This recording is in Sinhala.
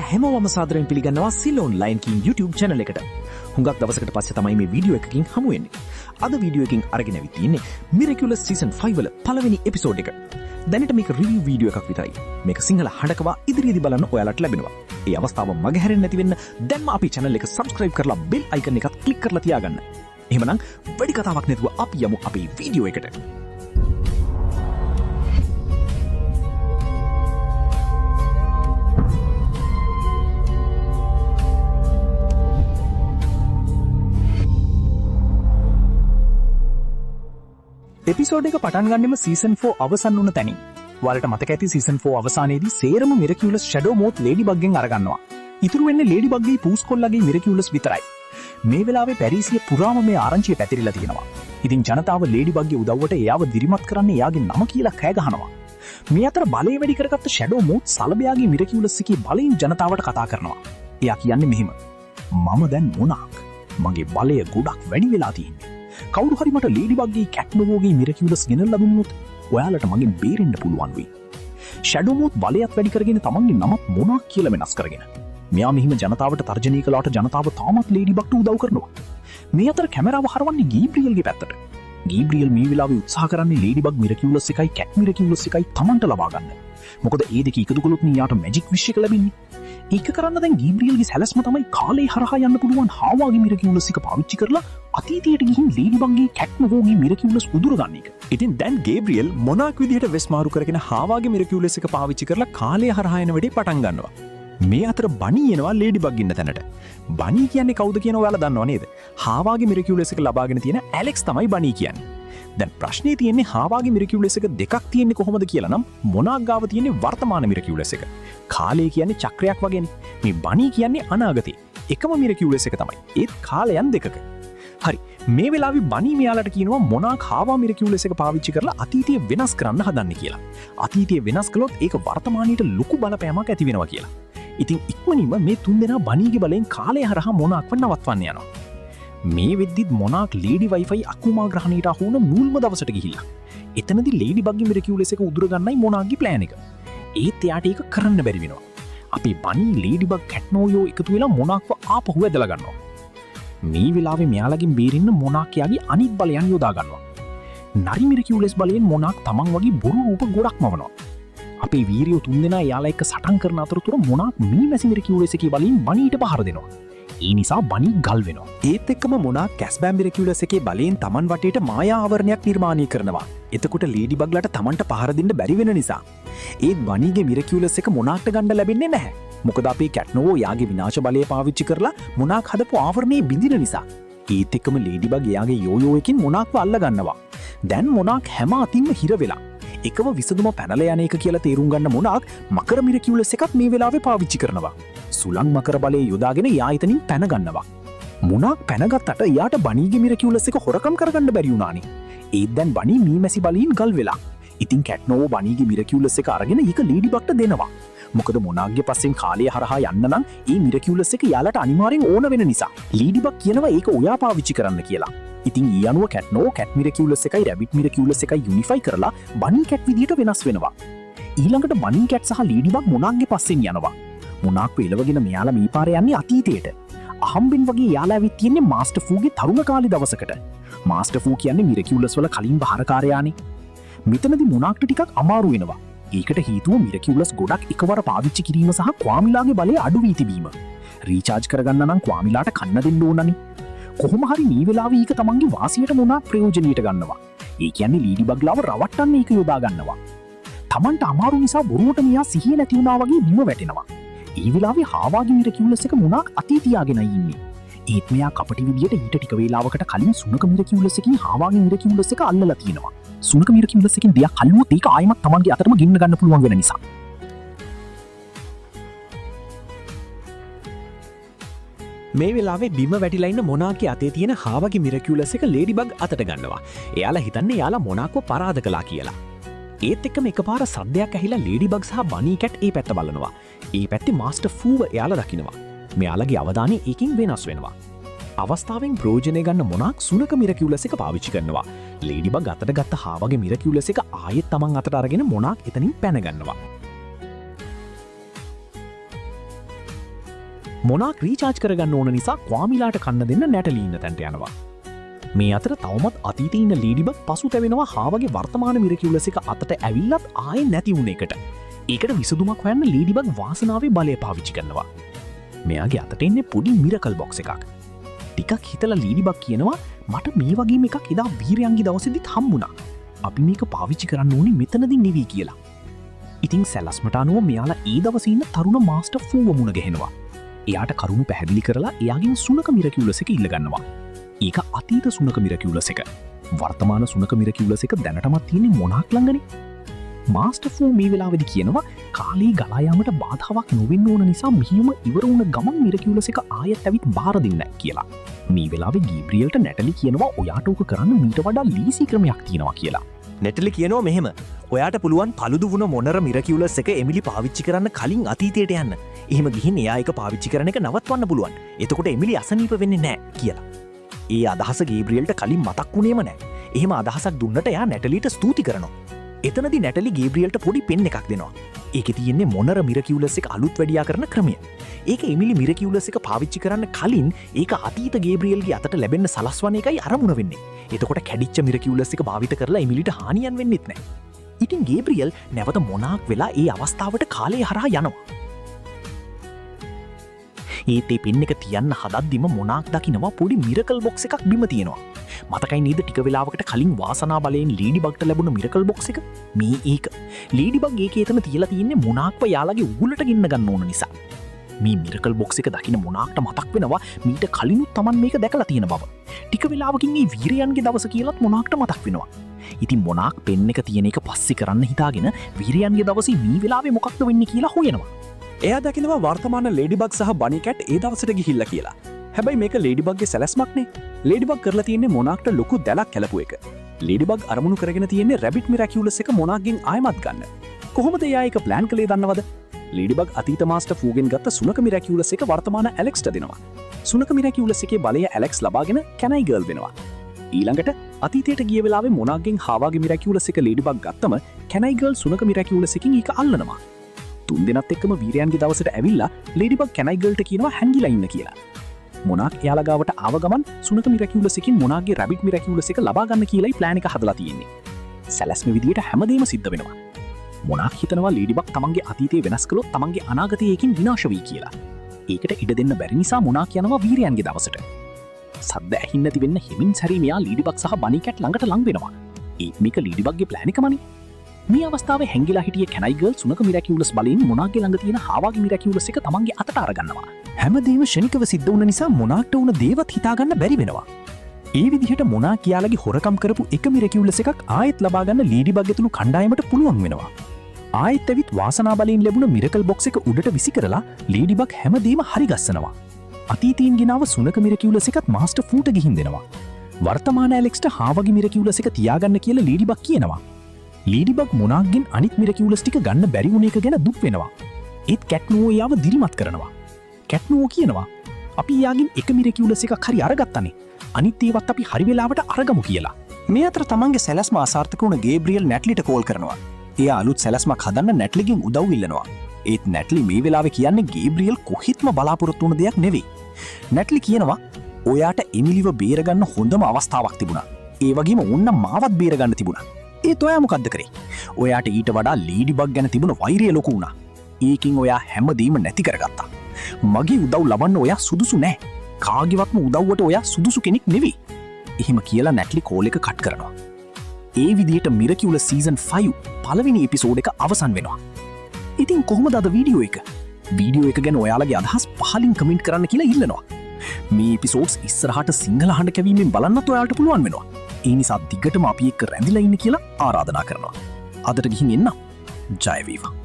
ඔයාලා හැමෝම සාදරයෙන් පිළිගන්නවා සිලෝන් ලයින් කින් YouTube channel එකට. හුඟක් දවසකට පස්සේ තමයි මේ වීඩියෝ එකකින් හමු වෙන්නේ. අද වීඩියෝ එකකින් අරගෙන ඇවිත් තියෙන්නේ Miraculous season 5 වල පළවෙනි එපිසෝඩ් එක. දැනට මේක රිවිව් වීඩියෝ එකක් විතරයි. මේක සිංහල හඬකවා ඉදිරියේදී බලන්න ඔයාලට ලැබෙනවා. ඒ අවස්ථාව මගහැරෙන්නේ නැති වෙන්න දැන්ම අපි channel එක subscribe කරලා bell icon එකත් click කරලා තියාගන්න. එහෙමනම් වැඩි කතාවක් නැතුව අපි යමු අපේ වීඩියෝ එකට. එපිසෝඩ් එක පටන් ගන්නෙම සීසන් 4 අවසන් වුණ තැනින්. ඔයාලට මතක ඇති සීසන් 4 අවසානයේදී සේරම මිරකියුලස් ෂැඩෝ මෝත් ලේඩි බග්ගෙන් අරගන්නවා. ඉතුරු වෙන්නේ ලේඩි බග්ගේ පූස් කොල්ලගේ මිරකියුලස් විතරයි. මේ වෙලාවේ පැරිසිය පුරාම මේ ආරංචිය පැතිරිලා තියෙනවා. ඉතින් ජනතාව ලේඩි බග්ගේ උදව්වට එයාව දිරිමත් කරන්න එයාගේ නම කියලා කෑ ගහනවා. මේ අතර බලය වැඩි කරගත්ත ෂැඩෝ මෝත් සලබයාගේ මිරකියුලස් එකේ බලයෙන් ජනතාවට කතා කරනවා. එයා කියන්නේ මෙහෙම: මම දැන් මොනාක්. මගේ බලය ගොඩක් වැඩි වෙලා තියෙන්නේ. කවුරු හරි මට ලේඩි බග්ගේ කැට්නෝගේ මිරකියුලස් ගෙනල්ලා දුන්නොත් ඔයාලට මගෙන් බේරෙන්න පුළුවන් වෙයි. ෂැඩෝ මෝත් බලයත් වැඩි කරගෙන තමන්ගේ නමත් මොනාක් කියලා වෙනස් කරගෙන. මෙයා මෙහිම ජනතාවට තර්ජනය කළාට ජනතාව තාමත් ලේඩි බග්ට උදව් කරනවා. මේ අතර කැමරාව හරවන්නේ ගීබ්‍රියල්ගේ පැත්තට. ගීබ්‍රියල් මේ වෙලාවේ උත්සාහ කරන්නේ ලේඩි බග් මිරකියුලස් එකයි කැට් මිරකියුලස් එකයි තමන්ට ලබා ගන්න. මොකද ඒ දෙක එකතු කළොත් යාට මැජික් විශ් එක ලැබෙන්නේ. ඒක කරන්න දැන් ගීබ්‍රියල්ගේ සැලැස්ම තමයි කාලේ හරහා යන්න පුළුවන් හාවාගේ මිරකියුලස් එක පාවිච්චි කරලා අතීතයට ගිහින් ලේඩි බග්ගේ කැට්නෝගේ මිරකියුලස් උදුර ගන්න එක. ඉතින් දැන් ගේබ්‍රියල් මොනාක් විදිහට වෙස් මාරු කරගෙන හාවාගේ මිරකියුලස් එක පාවිච්චි කරලා කාලේ හරහා යන වැඩේ පටන් ගන්නවා. මේ අතර බනී එනවා ලේඩි බග් ඉන්න තැනට. බනී කියන්නේ කවුද කියන ඔයාලා දන්නව නේද? හාවාගේ මිරකියුලස් එක ලබාගෙන තියෙන ඇලෙක්ස් තමයි බනී කියන්නේ. දැන් ප්‍රශ්නේ තියෙන්නේ හාවාගේ මිරකියුලස් එක දෙකක් තියෙන්නේ කොහොමද කියලා නම් මොනාක් ගාව තියෙන්නේ වර්තමාන මිරකියුලස් එක. කාලය කියන්නේ චක්‍රයක් වගේනේ. මේ බනී කියන්නේ අනාගතේ. එකම මිරකියුලස් එක තමයි. ඒත් කාලයන් දෙකක. හරි. මේ වෙලාවේ බනී මෙයාලට කියනවා මොනාක් හාවා මිරකියුලස් එක පාවිච්චි කරලා අතීතය වෙනස් කරන්න හදන්නේ කියලා. අතීතය වෙනස් කළොත් ඒක වර්තමානයට ලොකු බලපෑමක් ඇති වෙනවා කියලා. ඉතින් ඉක්මනින්ම මේ තුන්දෙනා බනීගේ බලෙන් කාලය හරහා මොනාක්ව නවත්වන්න යනවා. මේ වෙද්දිත් මොනාක් ලේඩි වයිෆයි අකුමා ග්‍රහණයට අහු වුණ මුල්ම දවසට ගිහිල්ලා. එතනදී ලේඩි බග්ගේ මිරකියුලස් එක උදුර ගන්නයි මොනාක්ගේ ප්ලෑන් එක. ඒත් එයාට ඒක කරන්න බැරි වෙනවා. අපි බනී ලේඩි බග් කැට්නෝයෝ එකතු වෙලා මොනාක්ව ආපහු ඇදලා ගන්නවා. මේ වෙලාවේ මෙයාලගෙන් බේරෙන්න මොනාක් යාගේ අනිත් බලයන් යොදා ගන්නවා. නරි මිරකියුලස් බලයෙන් මොනාක් තමන් වගේ බොරු රූප ගොඩක් මවනවා. අපේ වීරියෝ තුන්දෙනා යාලා එක්ක සටන් කරන අතරතුර මොනාක් මී මැසි මිරකියුලස් එකේ බලයෙන් බනීට පහර දෙනවා. ඒ නිසා බනී ගල් වෙනවා. ඒත් එක්කම මොනාක් කැස්බෑ මිරකියුලස් එකේ බලයෙන් තමන් වටේට මායා ආවරණයක් නිර්මාණය කරනවා. එතකොට ලේඩි බග්ලට තමන්ට පහර දෙන්න බැරි වෙන නිසා. ඒත් බනීගේ මිරකියුලස් එක මොනාක්ට ගන්න ලැබෙන්නේ නැහැ. මොකද අපේ කැට්නෝ යාගේ විනාශ බලය පාවිච්චි කරලා මොනාක් හදපු ආවරණයේ බිඳින නිසා. ඒත් එක්කම ලේඩි බග් යාගේ යෝයෝ එකකින් මොනාක්ව අල්ල ගන්නවා. දැන් මොනාක් හැම අතින්ම හිර වෙලා. එකම විසඳුම පැනලා යන එක කියලා තේරුම් ගන්න මොනාක් මකර මිරකියුලස් එකක් මේ වෙලාවේ පාවිච්චි කරනවා. සුළං මකර බලය යොදාගෙන යා එතනින් පැන ගන්නවා. මොනාක් පැනගත්තට යාට බනීගේ මිරකියුලස් එක හොරකම් කරගන්න බැරි වුණානේ. ඒත් දැන් බනී මීමැසි බලයෙන් ගල් වෙලා. ඉතින් කැට්නෝ බනීගේ මිරකියුලස් එක අරගෙන ඒක ලේඩි බග්ට දෙනවා. මොකද මොනාක්ගේ පස්සෙන් කාලය හරහා යන්න නම් ඒ මිරකියුලස් එක යාලට අනිවාර්යෙන් ඕන වෙන නිසා. ලේඩි බග් කියනවා ඒක ඔයා පාවිච්චි කරන්න කියලා. ඉතින් ඒ අනුව කැට්නෝ කැට් මිරකියුලස් එකයි රැබිට් මිරකියුලස් එකයි යුනිෆයි කරලා බනී කැට් විදියට වෙනස් වෙනවා. ඊළඟට බනී කැට් සහ ලේඩි බග් මොනාක්ගේ පස්සෙන් යනවා. මොනාක්ව එලවගෙන මෙයාලා මේ පාරේ යන්නේ අතීතයට. අහම්බෙන් වගේ යාලා ඇවිත් තියෙන්නේ මාස්ටර් ෆූගේ තරුණ කාලේ දවසකට. මාස්ටර් ෆූ කියන්නේ මිරකියුලස් වල කලින් බහරකාරයානේ. මෙතනදී මොනාක්ට ටිකක් අමාරු වෙනවා. ඒකට හේතුව මිරකියුලස් ගොඩක් එකවර පාවිච්චි කිරීම සහ ක්වාමිලාගේ බලය අඩු වී තිබීම. රීචාර්ජ් කරගන්න නම් ක්වාමිලාට කන්න දෙන්න ඕනනේ. කොහොම හරි මේ වෙලාවේ ඊක තමන්ගේ වාසියට මොනාක් ප්‍රයෝජනීයට ගන්නවා. ඒ කියන්නේ ලීඩි බග්ලාව රවට්ටන්න ඒක යොදා ගන්නවා. තමන්ට අමාරු නිසා බොරුවට මෙයා සිහිය නැති වුණා වගේ බිම වැටෙනවා. ඒ වෙලාවේ හාවාගේ මිරකියුලස් එක මොනාක් අතී තියාගෙනයි ඉන්නේ. ඒත් මෙයා කපටි විදියට ඊට ටික වේලාවකට කලින් සුනක මිරකියුලස් එකකින් හාවාගේ මිරකියුලස් එක අල්ලලා තියෙනවා. සුනක මිරකියුලස් එකකින් දෙයක් අල්ලුවොත් ඒක ආයිමත් තමන්ගේ අතටම ගෙන්න ගන්න පුළුවන් වෙන නිසා. මේ වෙලාවේ බිම වැටිලා ඉන්න මොනාක්ගේ අතේ තියෙන හාවාගේ මිරකියුලස් එක ලේඩි බග් අතට ගන්නවා. එයාලා හිතන්නේ එයාලා මොනාක්ව පරාද කළා කියලා. ඒත් එක්කම එකපාර සද්දයක් ඇහිලා ලේඩි බග් සහ බනී කැට් ඒ පැත්ත බලනවා. ඒ පැත්තේ මාස්ටර් ෆූව එයාලා දකිනවා. මෙයාලගේ අවධානය ඒකින් වෙනස් වෙනවා. අවස්ථාවෙන් ප්‍රයෝජනය ගන්න මොනාක් සුනක මිරකියුලස් එක පාවිච්චි කරනවා. ලේඩි බග් අතට ගත්ත හාවාගේ මිරකියුලස් එක ආයෙත් තමන් අතට අරගෙන මොනාක් එතනින් පැන ගන්නවා. මොනාක් රීචාර්ජ් කරගන්න ඕන නිසා ක්වාමිලාට කන්න දෙන්න නැටලී ඉන්න තැන්ට යනවා. මේ අතර තවමත් අතීතයේ ඉන්න ලීඩිබග් පසුතැවෙනවා හාවගේ වර්තමාන මිරකියුලස් එක අතට ඇවිල්ලත් ආයේ නැති වුණ එකට. ඒකට විසඳුමක් හොයන්න ලීඩිබග් වාසනාවේ බලය පාවිච්චි කරනවා. මෙයාගේ අතට එන්නේ පොඩි මිරකල් බොක්ස් එකක්. ටිකක් හිතලා ලීඩිබග් කියනවා මට මේ වගේම එකක් එදා වීරයන්ගේ දවසේදීත් හම්බුණා. අපි මේක පාවිච්චි කරන්න ඕනේ මෙතනදී නෙවී කියලා. ඉතින් සැලස්මට අනුව මෙයාලා ඒ දවසේ ඉන්න තරුණ මාස්ටර් ෆූව මුණ ගැහෙනවා. එයාට කරුණු පැහැදිලි කරලා එයාගෙන් සුනක මිරකියුලස් එක ඉල්ලගන්නවා. ඒක අතීත සුනක මිරකියුලස් එක. වර්තමාන සුනක මිරකියුලස් එක දැනටමත් තියෙන්නේ මොනාක් ළඟනේ. මාස්ටර් ෆූ මේ වෙලාවේදී කියනවා කාලේ ගලා යාමට බාධාවක් නොවෙන්න ඕන නිසා මෙහිම ඉවර වුණ ගමන් මිරකියුලස් එක ආයෙත් ඇවිත් බාර දෙන්න කියලා. මේ වෙලාවේ ගීබ්‍රියල්ට නැටලි කියනවා ඔයාට ඕක කරන්න මීට වඩා ලීසි ක්‍රමයක් තියෙනවා කියලා. නැටලි කියනවා මෙහෙම ඔයාට පුළුවන් පළුදු වුණ මොනර මිරකියුලස් එක එමිලි පාවිච්චි කරන්න කලින් අතීතයට යන්න. එහෙම ගිහින් එයා එක පාවිච්චි කරන එක නවත්වන්න පුළුවන්. එතකොට එමිලි අසනීප වෙන්නේ නැහැ කියලා. ඒ අදහස ගේබ්‍රියල්ට කලින් මතක් වුණේම නැහැ. එහෙම අදහසක් දුන්නට එයා නැටලිට ස්තුති කරනවා. එතනදී නැටලි ගේබ්‍රියල්ට පොඩි පෙන් එකක් දෙනවා. ඒකේ තියෙන්නේ මොනර මිරකියුලස් එක අලුත් වැඩියා කරන ක්‍රමය. ඒක එමිලි මිරකියුලස් එක පාවිච්චි කරන්න කලින් ඒක අතීත ගේබ්‍රියල්ගේ අතට ලැබෙන්න සලස්වන එකයි අරමුණ වෙන්නේ. එතකොට කැඩිච්ච මිරකියුලස් එක භාවිත කරලා එමිලිට හානියන් වෙන්නෙත් නැහැ. ඉතින් ගේබ්‍රියල් නැවත මොනාක් වෙලා ඒ අවස්ථාවට කාලය හරහා යනවා. ඒත් ඒ පෙන් එක තියන්න හදද්දිම මොනාක් දකිනවා පොඩි මිරකල් බොක්ස් එකක් බිම තියෙනවා. මතකයි නේද ටික වෙලාවකට කලින් වාසනා බලයෙන් ලීඩිබග්ට ලැබුණ මිරකල් බොක්ස් එක? මේ ඒක. ලීඩිබග් ඒකේ එතන තියලා තියෙන්නේ මොනාක්ව යාළගේ උගුලට ගෙන්න ගන්න ඕන නිසා. මේ මිරකල් බොක්ස් එක දකින මොනාක්ට මතක් වෙනවා මීට කලිනුත් Taman මේක දැකලා තියෙන බව. ටික වෙලාවකින් මේ වීරයන්ගේ දවස කියලාත් මොනාක්ට මතක් වෙනවා. ඉතින් මොනාක් පෙන් එක තියෙන එක පස්සේ කරන්න හිතාගෙන වීරයන්ගේ දවසේ මේ වෙලාවේ මොකක්ද වෙන්නේ කියලා හොයනවා. එයා දකිනවා වර්තමාන ලේඩිබග් සහ බනි කැට් ඒ දවසට ගිහිල්ලා කියලා. හැබැයි මේක ලේඩිබග්ගේ සැලැස්මක්නේ. ලේඩිබග් කරලා තියෙන්නේ මොනාක්ට ලොකු දැලක් කැලපු එක. ලේඩිබග් අරමුණු කරගෙන තියෙන්නේ රැබිට් මිරකියුලස් එක මොනාක්ගෙන් ආයමත් ගන්න. කොහොමද එයා ඒක ප්ලෑන් කළේ දන්නවද? ලේඩිබග් අතීත මාස්ටර් ෆූගෙන් ගත්ත සුනක මිරකියුලස් එක වර්තමාන ඇලෙක්ස්ට දෙනවා. සුනක මිරකියුලස් එකේ බලය ඇලෙක්ස් ලබාගෙන කැනයි ගර්ල් වෙනවා. ඊළඟට අතීතයට ගිය වෙලාවේ මොනාක්ගෙන් හාවාගේ මිරකියුලස් එක ලේඩිබග් ගත්තම කැනයි ගර්ල් සුනක මිරකියුලස් එකකින් ඒක අල්ලනවා. තුන් දෙනත් එක්කම වීරයන්ගේ දවසට ඇවිල්ලා ලේඩිබග් කැනයි ගර්ල්ට කියනවා හැංගිලා ඉන්න කියලා. මොනාක් එයාලා ගාවට ආව ගමන් සුනක මිරකියුලස් එකකින් මොනාක්ගේ රැබිට් මිරකියුලස් එක ලබා ගන්න කියලායි ප්ලෑන් එක හදලා තියෙන්නේ. සැලැස්ම විදියට හැමදේම සිද්ධ වෙනවා. මොනාක් හිතනවා ලේඩිබග් තමන්ගේ අතීතය වෙනස් කළොත් තමන්ගේ අනාගතය ඒකින් විනාශ වෙයි කියලා. ඒකට ඉඩ දෙන්න බැරි නිසා මොනාක් යනවා වීරයන්ගේ දවසට. සද්ද ඇහින්න නැති වෙන්න හිමින් සැරේ මෙයා ලීඩිබග් සහ බනි කැට් ළඟට ලං වෙනවා. ඒත් මේක ලීඩිබග්ගේ ප්ලෑන් එකමනේ. මේ අවස්ථාවේ හැංගිලා හිටිය කැනයි ගර්ල් සුනක මිරකියුලස් බලයෙන් මොනාක්ගේ ළඟ තියෙන හාවාගේ මිරකියුලස් එක තමන්ගේ අතට අරගන්නවා. හැමදේම ෂණිකව සිද්ධ වුණ නිසා මොනාක්ට වුණ දේවත් හිතාගන්න බැරි වෙනවා. ඒ විදිහට මොනාක් යාලගේ හොරකම් කරපු එක මිරකියුලස් එකක් ආයෙත් ලබා ගන්න ලීඩිබග් ඇතුළු කණ්ඩායමට පුළුවන් වෙනවා. ආයෙත් ඇවිත් වාසනා බලයෙන් ලැබුණ මිරකල් බොක්ස් එක උඩට විසි කරලා ලීඩිබග් හැමදේම හරි ගස්සනවා. අතීතයෙන් ගෙනාව සුනක මිරකියුලස් එකත් මාස්ටර් ෆූට ගිහින් දෙනවා. වර්තමාන ඇලෙක්ස්ට හාවගේ මිරකියුලස් එක තියාගන්න කියලා ලීඩිබග් කියනවා. ලීඩිබග් මොනාක්ගෙන් අනිත් මිරකියුලස් ටික ගන්න බැරි වුණ එක ගැන දුක් වෙනවා. ඒත් කැට්නෝ එයාව දිරිමත් කරනවා. කැට්නෝ කියනවා අපි යාගින් එක මිරකියුලස් එකක් හරි අරගත්තනේ. අනිත් ඒවත් අපි හරි වෙලාවට අරගමු කියලා. මේ අතර තමන්ගේ සැලැස්ම අසාර්ථක වුණ ගේබ්‍රියල් නැට්ලිට කෝල් කරනවා. එයා අලුත් සැලැස්මක් හදන්න නැට්ලිගෙන් උදව් ඉල්ලනවා. ඒත් නැට්ලි මේ වෙලාවේ කියන්නේ ගේබ්‍රියල් කොහෙත්ම බලාපොරොත්තු වුණ දෙයක් නෙවෙයි. නැට්ලි කියනවා ඔයාට එමිලිව බේරගන්න හොඳම අවස්ථාවක් තිබුණා. ඒ වගේම ඕන්න මාවත් බේරගන්න තිබුණා. ඒත් ඔයා මොකද්ද කරේ? ඔයාට ඊට වඩා ලීඩිබග් ගැන තිබුණ වෛරය ලොකු වුණා. ඒකින් ඔයා හැමදේම නැති කරගත්තා. මගේ උදව් ලබන්න ඔයා සුදුසු නෑ. කාගේවත්ම උදව්වට ඔයා සුදුසු කෙනෙක් නෙවෙයි. එහෙම කියලා නැට්ලි කෝල් එක කට් කරනවා. ඒ විදිහට මිරකියුලස් සීසන් 5 පළවෙනි එපිසෝඩ් එක අවසන් වෙනවා. ඉතින් කොහොමද අද වීඩියෝ එක? වීඩියෝ එක ගැන ඔයාලගේ අදහස් පහලින් කමෙන්ට් කරන්න කියලා ඉල්ලනවා. මේ එපිසෝඩ්ස් ඉස්සරහට සිංහල හඬ කැවීමෙන් බලන්නත් ඔයාලට පුළුවන් වෙනවා. ඒ නිසා දිගටම අපි එක්ක රැඳිලා ඉන්න කියලා ආරාධනා කරනවා. අදට ගිහින් එන්න. ජය වේවා.